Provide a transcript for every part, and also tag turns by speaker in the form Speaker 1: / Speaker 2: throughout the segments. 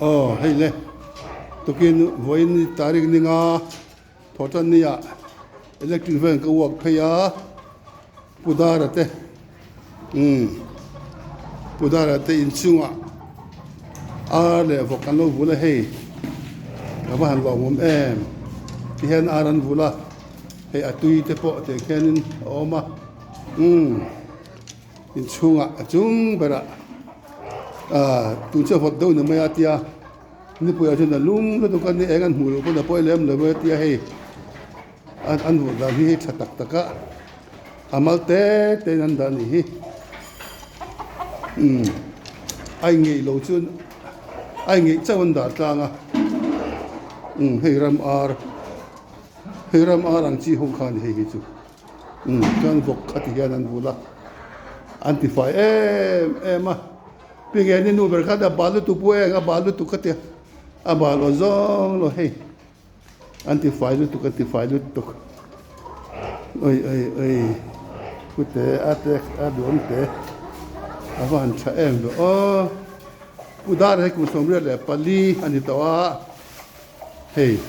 Speaker 1: hey le tokin voin tarik ninga thotan nia electric van ka wak phaya pudara te pudara te inchunga le vokan lo vula hey ka ban lo mom ti hen aran vula hey atui te po te kenin oma inchunga chung bara tu che vot do na maya tia ni pu ya chen na lum lo to kan ni engan hu lo ko na poi lem le me tia hey an hu da hi thatak taka amal te nan da ni hi ai ngi lo chun ai ngi chawan da tanga hey ram ar ang chi hong khan hey hi chu kan vok khati yan an bula antify ma pingeni nu ber kada balu tu pue nga balu tu kate abalo zong lo hey antify lu tu antify lu tu oi kute atek adon te avan cha lo udar he ku somre le pali ani tawa hey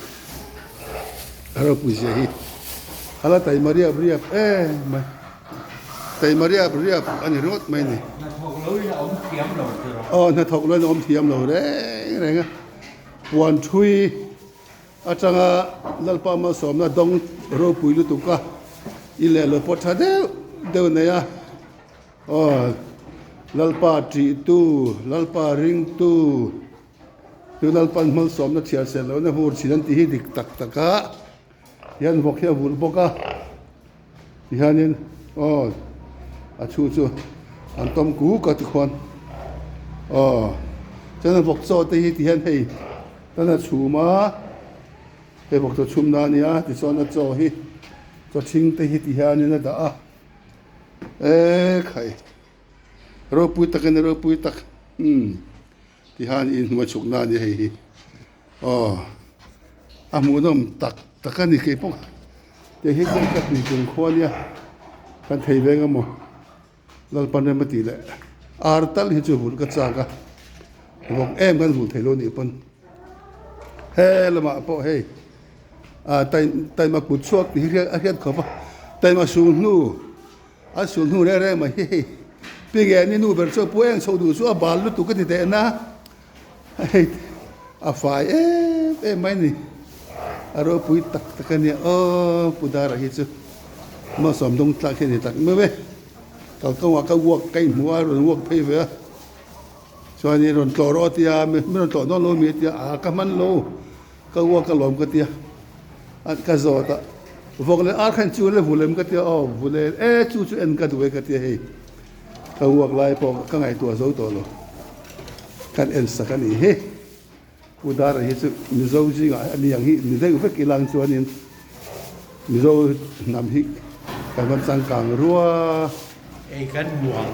Speaker 1: aro puje hi hala tai maria bria ma tai maria bria ani rot mai ni na thok loi om thiam lo re nga wan thui atanga lalpa ma som na dong ro pui lu tu ka ile lo potha de na ya lalpa tri tu lalpa ring tu lalpa mal som na thia se lo na hur sinan ti hi dik tak taka yan vok ya vul boka hianin chu an tom ku ka ti khon chana vok cho te hi ti han hei tana chuma he vok to chum na nia ti so na cho hi cho thing te hi ti hianin na da khai ro pui tak ti han in ma chuk na ni hei amunom tak takani ke pok te hi ka ni chung khon ya kan thei ve nga mo lalpan ma ti le artal hi chu bul ka changa vok kan bul thelo ni pon he lama po he tai ma ku chuak ni riat kho pa tai ma su nu re ma he pe ge ni nu ber cho poeng so du so bal lu tu ka ti te na he a fai mai ni aro pui tak takani pudara hi chu ma som dong tak ni tak me we ka wa ka wok kai muwa ron wok phei ve so ni ron to ro tia me ron to no lo mi tia ka man lo ka wok ka lom ka tia at ka zo ta vok le ar khan chu le vulem ka tia vule chu en ka du ka tia hei ka wok lai po ka ngai to zo to lo kan en sakani he udara hi chu mi zo ji ga ani yang hi mi dei fe kilang chuan in mi zo nam hi ka man sang kang ruwa
Speaker 2: kan muang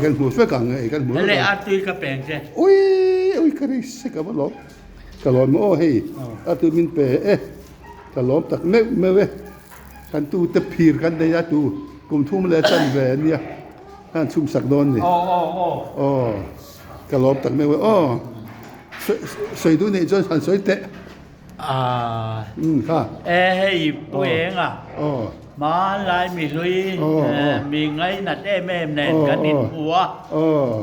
Speaker 1: kan mu fe kang kan mu
Speaker 2: le atui ka peng che
Speaker 1: oi ka ri se ka lo ka lo mo hei atu min pe ka lo tak me we kan tu te phir kan de ya tu kum thum le chan ve nia kan chum sak don ni ka lo tak me we水都你做产水的ค่ะ
Speaker 2: hey poeng ma lai mi lui mi ngai na te mem nen kan in huwa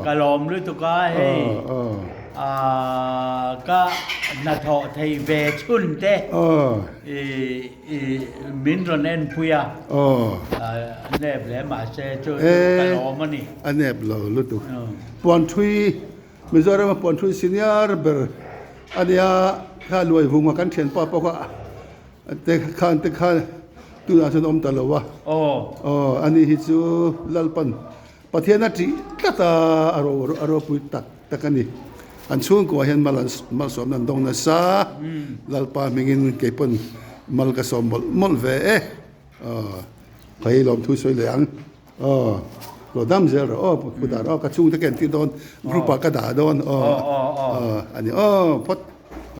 Speaker 2: ka lom lu tu ka hey ka na tho thei ve chun te min ron en puya neb le ma se chu ka lom ni
Speaker 1: aneb lo lu tu pon thui mi zo ra ma pon thui senior ber ania kha loi vunga kan thian pa pa ka te khan tu na chen om ta lo wa ani hi chu lalpan pathiana ti kata aro pui tak takani an chung ko hen mal som nan dong na sa lalpa mingin ke pon mal ka som mol ve pai lom thu soi leang lo dam zer pu da ka chung ta ken ti don grupa ka da don ani pot